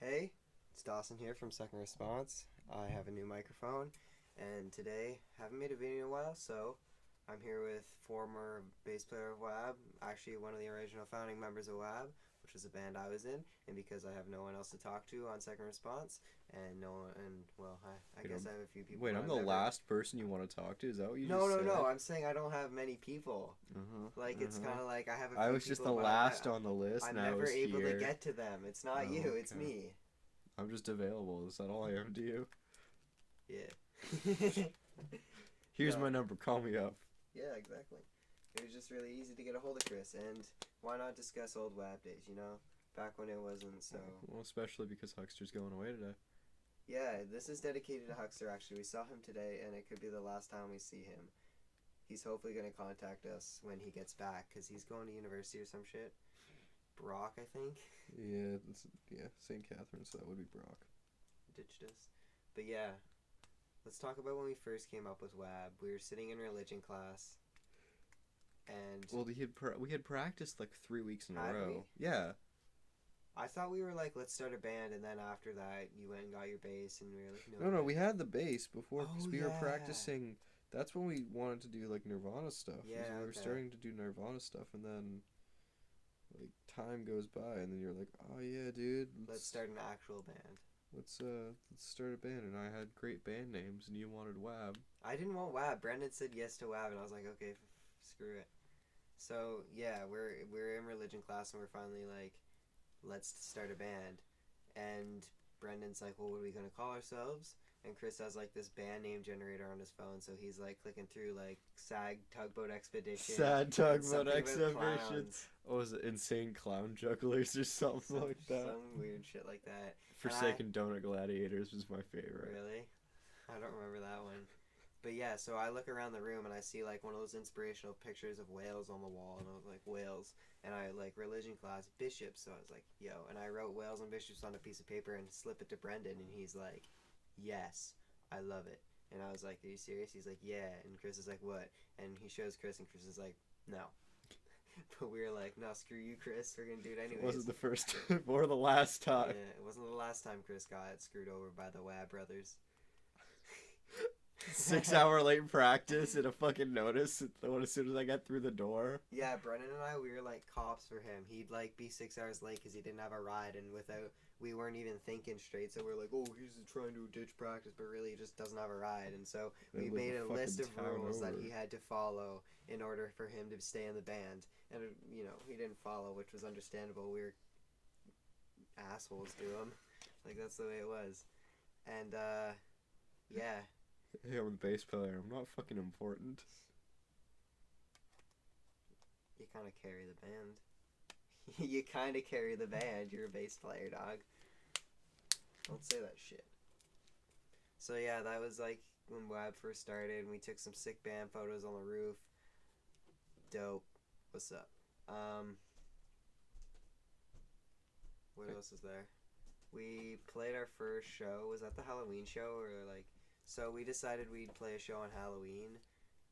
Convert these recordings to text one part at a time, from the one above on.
Hey, it's Dawson here from Second Response. I have a new microphone, and today haven't made a video in a while, so I'm here with former bass player of WAB, actually one of the original founding members of WAB, which was a band I was in, and because I have no one else to talk to on Second Response, and no one, and well, I guess I have a few people. Wait, I'm the last person you want to talk to? Is that what you No, just no, said? no. I'm saying I don't have many people. Like it's kind of like I have a few I was just the people, but last on the list, I'm and I never was able to here. get to them. It's not Oh, you, it's okay. me. I'm just available. Is that all I am to you? Yeah. Here's No. my number. Call me up. Yeah, exactly. It was just really easy to get a hold of Chris, and why not discuss old WAB days, Back when it wasn't so... Well, especially because Huckster's going away today. Yeah, this is dedicated to Huckster, actually. We saw him today, and it could be the last time we see him. He's hopefully going to contact us when he gets back, because he's going to university or some shit. Brock, I think. Yeah, St. Catharines, so that would be Brock. Ditched us. But yeah, let's talk about when we first came up with WAB. We were sitting in religion class, and... Well, we had practiced like 3 weeks in a Had row. we? Yeah. I thought we were like, let's start a band, and then after that, you went and got your bass, and we were like, No, we had the bass before because Oh, we were yeah. practicing. That's when we wanted to do like Nirvana stuff. Yeah, We were okay. starting to do Nirvana stuff, and then like time goes by, and then you're like, oh yeah, dude, Let's start an actual band. let's start a band. And I had great band names, and you wanted WAB. I didn't want WAB. Brendan said yes to WAB, and I was like, okay, screw it. So yeah, we're in religion class, and we're finally like, let's start a band. And Brendan's like, well, what are we gonna call ourselves? And Chris has like this band name generator on his phone, so he's like clicking through like SAG Tugboat Expedition. Sad Tugboat something with Expedition. clowns, What was it? Insane Clown Jugglers or something like that. some weird shit like that. Forsaken Donut Gladiators was my favorite. Really? I don't remember that one. But yeah, so I look around the room and I see like one of those inspirational pictures of whales on the wall, and I was like, whales. And I like religion class, bishops. So I was like, yo. And I wrote whales and bishops on a piece of paper and slip it to Brendan, and he's like, yes, I love it. And I was like, are you serious? He's like, yeah. And Chris is like, what? And he shows Chris, and Chris is like, no. But we were like, no, screw you, Chris. We're gonna do it anyways. It wasn't the first or the last time. Yeah, it wasn't the last time Chris got screwed over by the WAB brothers. 6 hour late practice and a fucking notice as soon as I got through the door. Yeah, Brennan and I, we were like cops for him. He'd like be 6 hours late because he didn't have a ride, and we weren't even thinking straight. So we're like, oh, he's trying to ditch practice, but really he just doesn't have a ride. And so we made a list of rules that he had to follow in order for him to stay in the band. And he didn't follow, which was understandable. We were assholes to him, like that's the way it was. And yeah. Hey, I'm the bass player. I'm not fucking important. You kind of carry the band. You kind of carry the band. You're a bass player, dog. Don't say that shit. So yeah, that was like when WAB first started, and we took some sick band photos on the roof. Dope. What's up? What else is there? We played our first show. Was that the Halloween show, or like... So we decided we'd play a show on Halloween,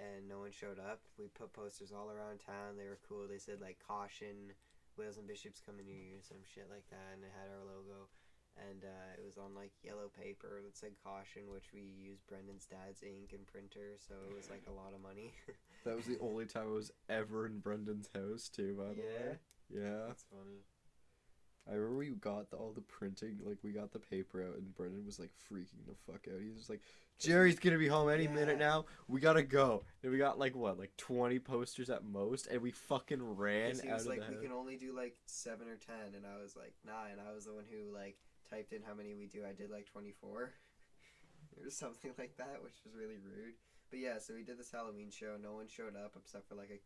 and no one showed up. We put posters all around town. They were cool. They said like, caution, whales and bishops coming near you, some shit like that, and it had our logo. And it was on like yellow paper that said caution, which we used Brendan's dad's ink and printer, so it was like a lot of money. That was the only time I was ever in Brendan's house too, by the way. Yeah. That's funny. I remember we got all the printing, like we got the paper out, and Brendan was like freaking the fuck out. He was just like, Jerry's gonna be home any minute now. We gotta go. And we got like 20 posters at most, and we fucking ran He out was of like, the we house. can only do like 7 or 10, and I was like 9. I was the one who like typed in how many we do. I did like 24 or something like that, which was really rude. But yeah, so we did this Halloween show. No one showed up except for like a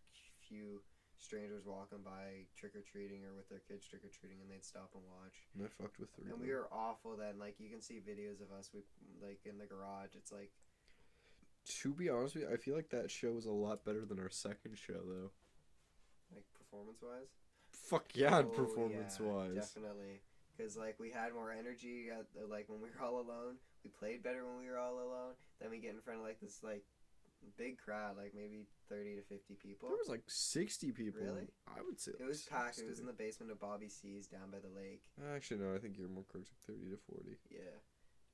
few strangers walking by trick-or-treating or with their kids trick-or-treating, and they'd stop and watch. And I fucked with 3. And we were awful then. Like, you can see videos of us, we like in the garage. It's like, to be honest with you, I feel like that show was a lot better than our second show though. like performance-wise. Fuck yeah, Oh, performance-wise. yeah, definitely. Because like we had more energy like when we were all alone. We played better when we were all alone. Then we get in front of like this like big crowd, like maybe 30 to 50 people. There was like 60 people. Really? I would say It was packed. 60. It was in the basement of Bobby C's down by the lake. Actually, no. I think you're more correct. Like 30 to 40. Yeah.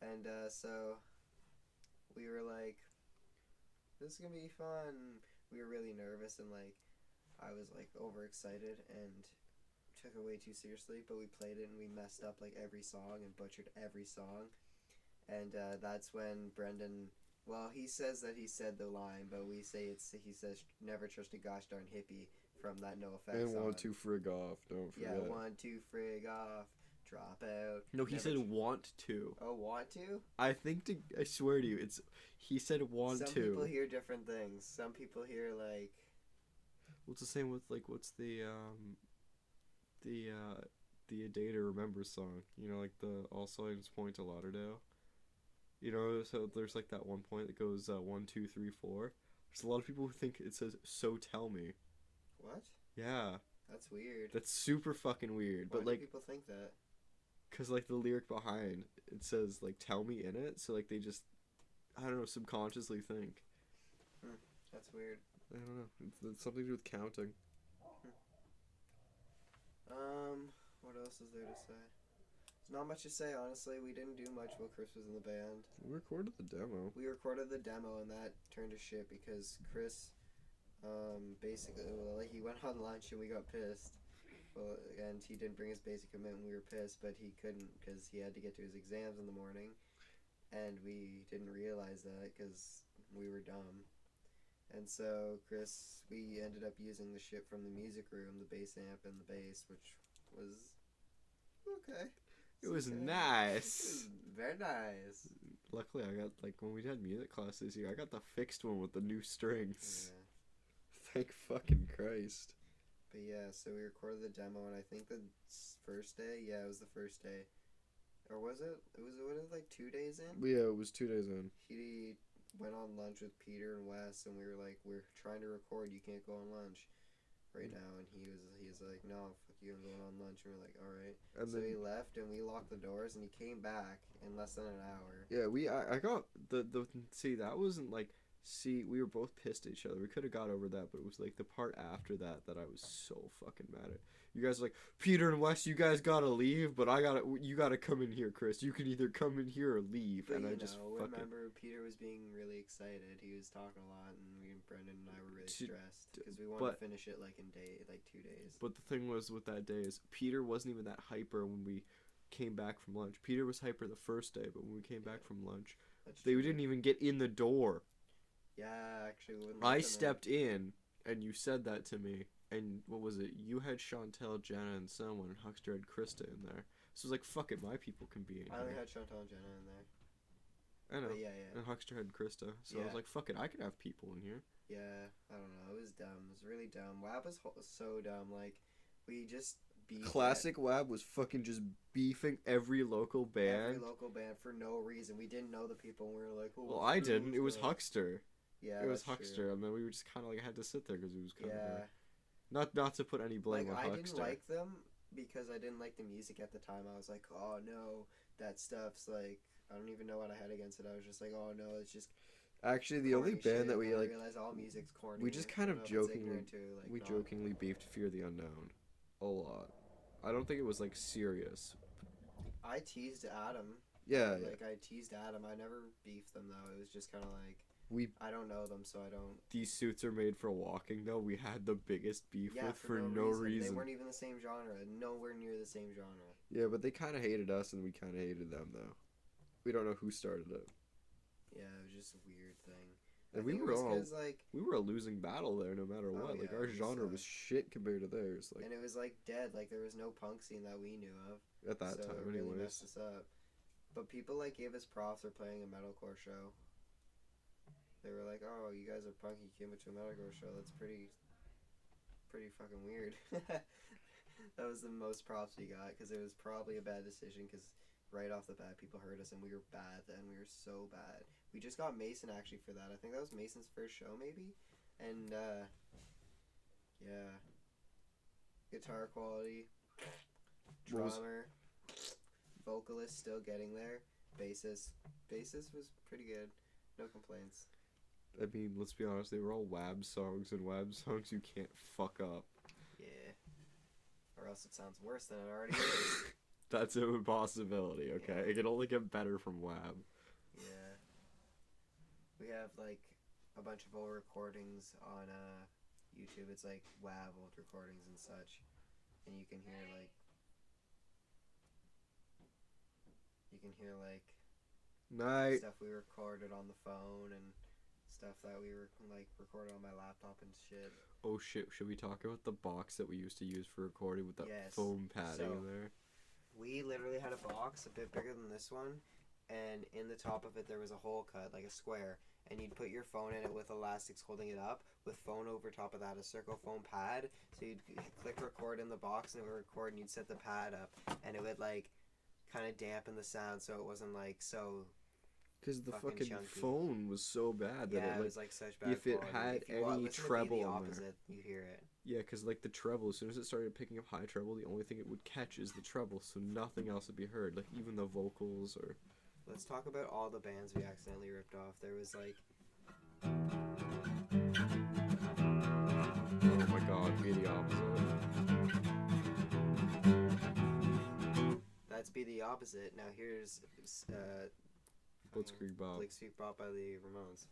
And so we were like, this is going to be fun. We were really nervous and like I was like overexcited and took it way too seriously, but we played it and we messed up like every song and butchered every song. And that's when Brendan, well, he says that he said the line, but we say he says never trust a gosh darn hippie from that No Effects And song. 1, 2, frig off. Don't forget. Yeah, 1, 2, frig off, drop out. No, he said want to. Oh, want to? I think I swear to you, he said want to. Some people hear different things. Some people hear like. What's the same with like what's the A Day to Remember song? You know, like the All Signs Point to Lauderdale. You know, so there's like that one point that goes 1, 2, 3, 4. There's a lot of people who think it says "So tell me." What? Yeah. That's weird. That's super fucking weird. Why But do like, people think that? cause like the lyric behind it says like "tell me" in it, so like they just, I don't know, subconsciously think. That's weird. I don't know. It's something to do with counting. What else is there to say? There's not much to say, honestly. We didn't do much while Chris was in the band. We recorded the demo. We recorded the demo, and that turned to shit because Chris, basically, well, like, he went on lunch and we got pissed. Well, and he didn't bring his basic equipment and we were pissed, but he couldn't because he had to get to his exams in the morning. And we didn't realize that because we were dumb. And so, Chris, we ended up using the shit from the music room, the bass amp and the bass, which was okay. It was Okay. nice. It was very nice. Luckily, I got, like, when we had music class this year, I got the fixed one with the new strings. Yeah. Thank fucking Christ. But yeah, so we recorded the demo, and I think the first day, yeah, it was the first day. Or was it? Was it like 2 days in? Yeah, it was 2 days in. He went on lunch with Peter and Wes, and we were like, we're trying to record, you can't go on lunch right now. And he was like, no, fuck you, I'm going on lunch. And we're like, alright. And So then, he left, and we locked the doors, and he came back in less than an hour. yeah, I got see, that wasn't like, see, we were both pissed at each other. We could have got over that, but it was like the part after that I was so fucking mad at. You guys were like, Peter and Wes, you guys gotta leave, but you gotta come in here, Chris. You can either come in here or leave. But and you I just know, fucking. remember, Peter was being really excited. He was talking a lot, and Brendan and I were really stressed because we wanted to finish it like in 2 days. But the thing was with that day is Peter wasn't even that hyper when we came back from lunch. Peter was hyper the first day, but when we came back from lunch, they didn't even get in the door. Yeah, actually, we wouldn't I let them stepped in, and you said that to me. And what was it? You had Chantel, Jenna, and someone, and Huckster had Krista in there. So it was like, fuck it, my people can be in I only here. had Chantal and Jenna in there. I know. But yeah. And Huckster had Krista. So I Yeah. was like, fuck it, I could have people in here. Yeah, I don't know. It was dumb. It was really dumb. WAB was so dumb. Like, we just beefed Classic WAB was fucking just beefing every local band. every local band for no reason. We didn't know the people, and we were like, oh, Well, what's I this, didn't. what's It was that? Huckster. Yeah, It was that's true. Huckster, and then we were just kind of like had to sit there because it was kind Yeah. of not to put any blame Like, on I Huckster. didn't like them because I didn't like the music at the time. I was like, oh no, that stuff's like, I don't even know what I had against it. I was just like, oh no, it's just Actually, the only corny band shit. that we And I like, realized all music's corny. we just I kind don't of know if it's jokingly- ignorant to, like, we not- jokingly beefed Fear the Unknown a lot. I don't think it was like serious. I teased Adam. Yeah, yeah. Like, I teased Adam. I never beefed them though. It was just kind of like, We I don't know them, so I don't. these suits are made for walking though. We had the biggest beef Yeah, with for no They reason. weren't even the same genre. Nowhere near the same genre. Yeah, but they kind of hated us and we kind of hated them though. We don't know who started it. Yeah, it was just a weird thing. And I we think were it was all 'cause, like, we were a losing battle there no matter what. Like yeah, our it was, genre was shit compared to theirs. Like and it was like dead. Like there was no punk scene that we knew of. at that so time, it really anyways. messed us up. But people like gave us props for playing a metalcore show. They were like, "Oh, you guys are punk. You came to a metalcore show. That's pretty fucking weird." That was the most props we got because it was probably a bad decision because right off the bat people heard us and we were bad then. We were so bad. We just got Mason actually for that. I think that was Mason's first show maybe, and yeah, guitar quality, What was- drummer, vocalist still getting there, bassist was pretty good, no complaints. I mean, let's be honest, they were all WAB songs, and WAB songs you can't fuck up. Yeah. Or else it sounds worse than it already is. That's a possibility, okay? Yeah. It can only get better from WAB. Yeah. We have like a bunch of old recordings on YouTube. It's like WAV old recordings and such, and you can hear like Night. stuff we recorded on the phone and stuff that we were like recorded on my laptop and shit. Oh shit, should we talk about the box that we used to use for recording with that Yes. foam padding So- in there? We literally had a box a bit bigger than this one, and in the top of it there was a hole cut, like a square, and you'd put your phone in it with elastics holding it up, with phone over top of that, a circle foam pad, so you'd click record in the box and it would record, and you'd set the pad up, and it would like kind of dampen the sound so it wasn't like so... Because the fucking fucking chunky. phone was so bad that Yeah, it, it like, was like such bad if it quality. had If you any listen to treble the in there. opposite, you hear it. yeah, because like the treble, as soon as it started picking up high treble, the only thing it would catch is the treble, so nothing else would be heard, like even the vocals or... Let's talk about all the bands we accidentally ripped off. There was like... Oh my god, be the opposite. That's Be the Opposite. Now here's... Blitzkrieg Bob. Blitzkrieg Bob by the Ramones.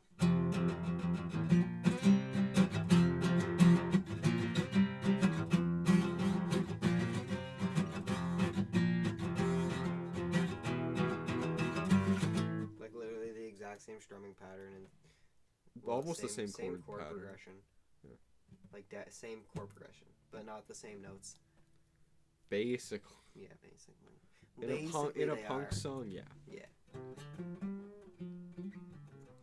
Like literally the exact same strumming pattern and Almost the same chord chord pattern. progression. Yeah. Like that same chord progression, but not the same notes. Basically. Yeah, basically. In a they punk are. song, yeah. Yeah.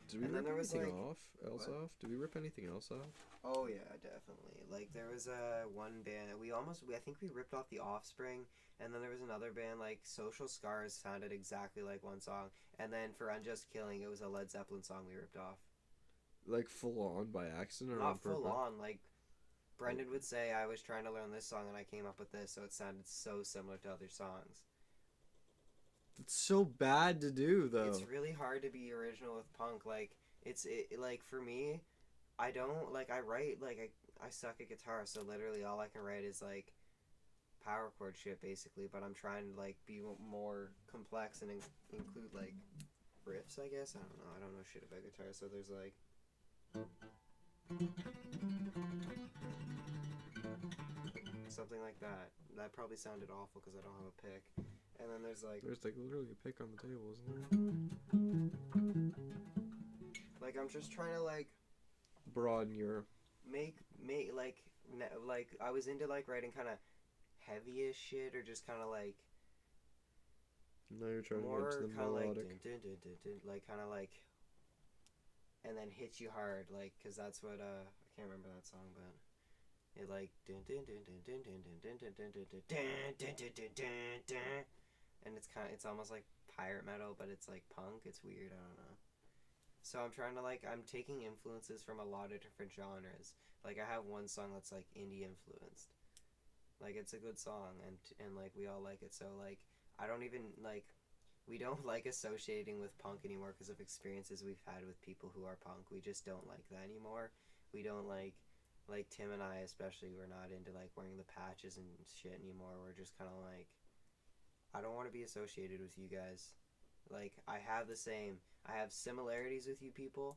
Did we And then rip there was, anything like- else what? off? Did we rip anything else off? Oh yeah, definitely. Like there was one band I think we ripped off The Offspring, and then there was another band like Social Scars sounded exactly like one song, and then for Unjust Killing it was a Led Zeppelin song we ripped off. Like full on by accident or on Not purpose? full on, like Brendan would say I was trying to learn this song and I came up with this, so it sounded so similar to other songs. It's so bad to do though. It's really hard to be original with punk. Like like for me, I don't like I write like I suck at guitar, so literally all I can write is like power chord shit basically. But I'm trying to like be more complex and include like riffs. I guess I don't know. I don't know shit about guitar, so there's like. Something like that. That probably sounded awful because I don't have a pick. And then there's like literally a pick on the table, isn't there? like I'm just trying to like Broaden your... make like I was into like writing kind of heavy-ish shit or just kind of like Now you're trying to more get to the kind of like melodic. like kind of like and then hit you hard like because that's what I can't remember that song but it like and it's almost like pirate metal but it's like punk. It's weird. I don't know. So I'm trying to like I'm taking influences from a lot of different genres. Like I have one song that's like indie influenced. Like it's a good song and like we all like it. So like I don't even like we don't like associating with punk anymore because of experiences we've had with people who are punk. We just don't like that anymore. We don't like Tim and I especially, we're not into like wearing the patches and shit anymore. We're just kind of like I don't want to be associated with you guys. Like I have similarities with you people,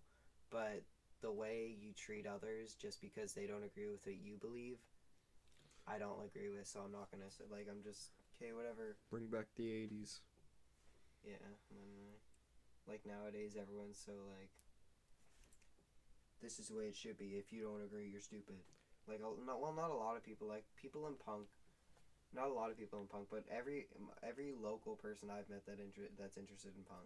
but the way you treat others just because they don't agree with what you believe, I don't agree with, so I'm not gonna say, like, I'm just, okay, whatever. Bring back the 80s. Yeah, like nowadays everyone's so like, this is the way it should be. If you don't agree, you're stupid. Like, not a lot of people. Like people in punk, not a lot of people in punk, but every local person I've met that's interested in punk,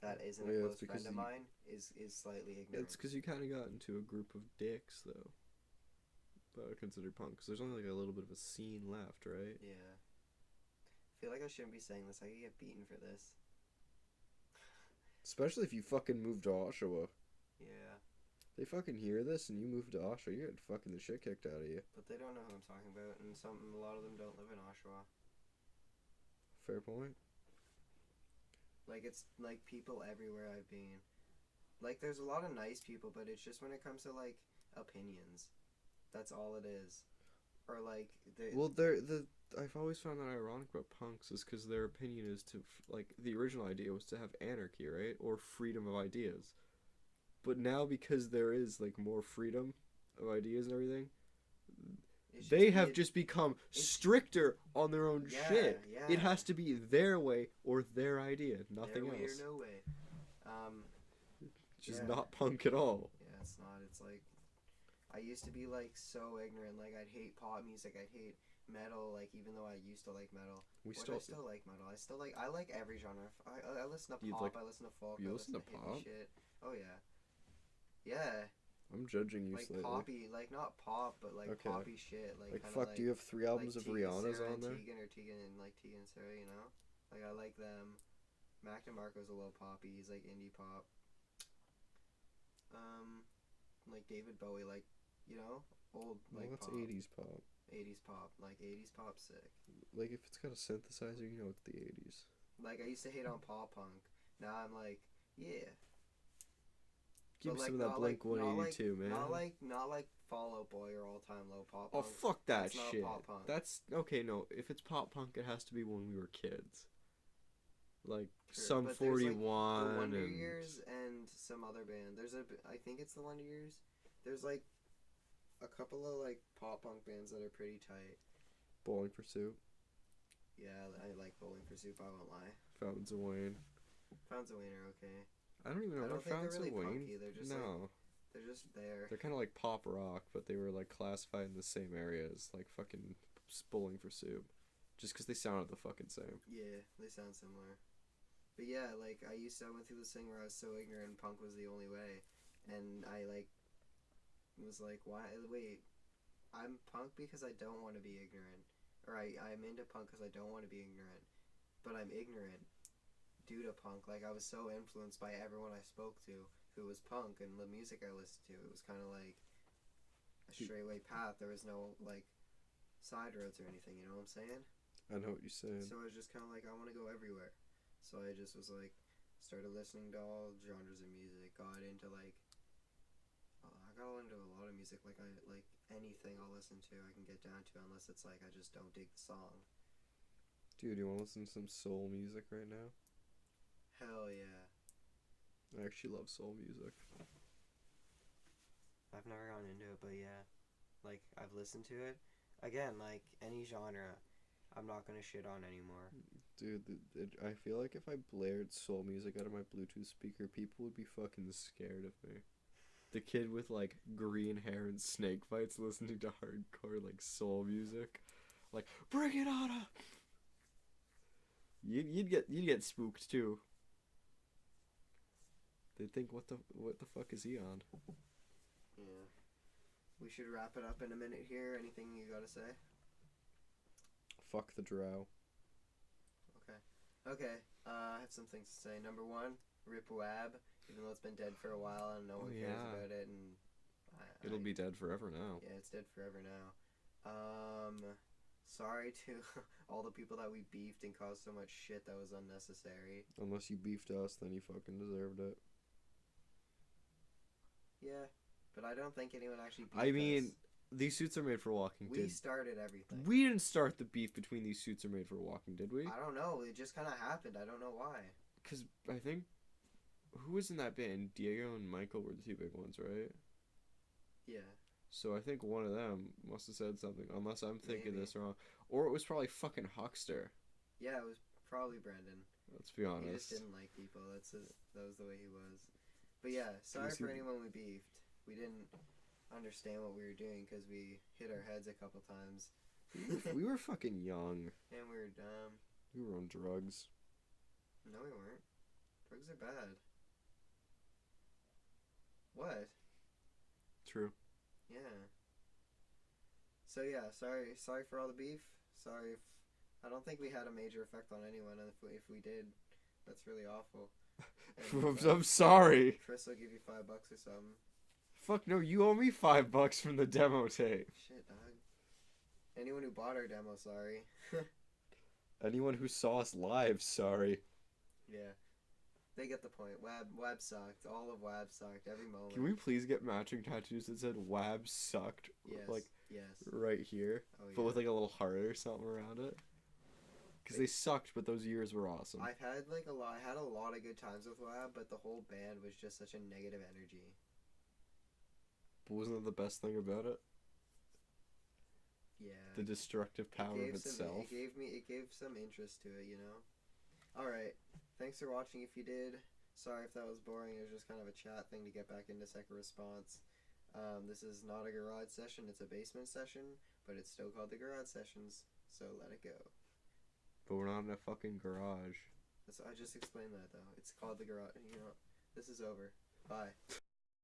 that isn't a close friend of mine, is slightly ignorant. It's because you kind of got into a group of dicks though. But I consider punk because there's only like a little bit of a scene left, right? Yeah. I feel like I shouldn't be saying this. I could get beaten for this. Especially if you fucking moved to Oshawa. Yeah. They fucking hear this and you move to Oshawa, you're getting fucking the shit kicked out of you. But they don't know who I'm talking about, and a lot of them don't live in Oshawa. Fair point. Like, it's, like, people everywhere I've been, Like, there's a lot of nice people, but it's just when it comes to, like, opinions. That's all it is. Or, like, Well, I've always found that ironic about punks is because their opinion is to like the original idea was to have anarchy, right, or freedom of ideas. But now because there is like more freedom of ideas and everything, they have just become stricter on their own shit. Yeah. It has to be their way or their idea, nothing their way else. or no way. Which is not punk at all. Yeah, it's not. It's like, I used to be like so ignorant. Like, I'd hate pop music. I'd hate metal. Like, even though I used to like metal, I still like metal. I like every genre. I listen to pop. I listen to folk. You I listen to pop? shit. Oh yeah, yeah. I'm judging you Like slightly. poppy, like not pop, but like poppy shit. Like fuck. Do you have 3 albums of Rihanna's Sarah on there? Tegan and Sarah, you know. Like, I like them. Mac DeMarco's a little poppy. He's like indie pop. Like David Bowie, like, you know, old like that's pop. 80s pop. 80s pop, like 80s pop, sick. Like, if it's got a synthesizer, you know it's the 80s. Like, I used to hate on pop punk. Now I'm like, yeah. Give me some of that Blink 182, man. Not like Fall Out Boy or All Time Low pop Oh, punk. fuck that That's shit. not pop punk. That's okay. No, if it's pop punk, it has to be when we were kids. Like True, Sum but 41 the Wonder and Years and some other band. I think it's the Wonder Years. There's like a couple of like pop punk bands that are pretty tight. Bowling for Soup. Yeah, I like Bowling for Soup. I won't lie. Fountains of Wayne. Fountains of Wayne are okay. I don't even know. I don't think Fountains they're really of Wayne. punky. They're just they're just there. They're kind of like pop rock, but they were like classified in the same area as like fucking Bowling for Soup, just because they sounded the fucking same. Yeah, they sound similar. But yeah, like I went through this thing where I was so ignorant punk was the only way, and I like was like, why? Wait, I'm punk because I don't want to be ignorant, or I'm into punk because I don't want to be ignorant, but I'm ignorant due to punk. Like, I was so influenced by everyone I spoke to who was punk and the music I listened to. It was kind of like a straightaway path. There was no like side roads or anything. You know what I'm saying? I know what you're saying. So I was just kind of like, I want to go everywhere. So I just was like, started listening to all genres of music. Got into like, I got into a lot of music. Like, I like anything I'll listen to, I can get down to, unless it's like I just don't dig the song. Dude, you want to listen to some soul music right now? Hell yeah. I actually love soul music. I've never gone into it, but yeah. Like, I've listened to it. Again, like, any genre, I'm not gonna shit on anymore. Dude, I feel like if I blared soul music out of my Bluetooth speaker, people would be fucking scared of me. The kid with, like, green hair and snake bites listening to hardcore, like, soul music. Like, bring it on up! You'd get spooked, too. They'd think, what the fuck is he on? Yeah. We should wrap it up in a minute here. Anything you gotta say? Fuck the drow. Okay. I have some things to say. Number one, rip WAB. Even though it's been dead for a while and no one cares about it, and it'll be dead forever now. Yeah, it's dead forever now. Sorry to all the people that we beefed and caused so much shit that was unnecessary. Unless you beefed us, then you fucking deserved it. Yeah, but I don't think anyone actually beefed I mean, us. These suits are made for walking. We started everything. We didn't start the beef between these suits are made for walking, did we? I don't know. It just kind of happened. I don't know why. Because I think... Who was in that band? Diego and Michael were the two big ones, right? Yeah. So I think one of them must have said something, unless I'm thinking this wrong. Or it was probably fucking Huckster. Yeah, it was probably Brendan. Let's be honest. He just didn't like people. That was the way he was. But yeah, sorry for anyone we beefed. We didn't understand what we were doing because we hit our heads a couple times. We were fucking young. And we were dumb. We were on drugs. No, we weren't. Drugs are bad. What? True. Yeah. So yeah, sorry for all the beef. Sorry if I don't think we had a major effect on anyone, and if we did, that's really awful. And, I'm sorry. Chris will give you $5 or something. Fuck no, you owe me $5 from the demo tape. Shit, dog. Anyone who bought our demo, sorry. Anyone who saw us live, sorry. Yeah. They get the point. WAB sucked. All of WAB sucked. Every moment. Can we please get matching tattoos that said WAB sucked? Yes. Like yes. right here, Oh yeah. but with like a little heart or something around it. Because they sucked, but those years were awesome. I've had like a lot. I had a lot of good times with WAB, but the whole band was just such a negative energy. But wasn't that the best thing about it? Yeah. The destructive power of itself. It gave some interest to it, you know. All right. Thanks for watching. If you did, sorry if that was boring. It was just kind of a chat thing to get back into second response. This is not a garage session. It's a basement session, but it's still called the garage sessions. So let it go. But we're not in a fucking garage. I just explained that though. It's called the garage. You know, this is over. Bye.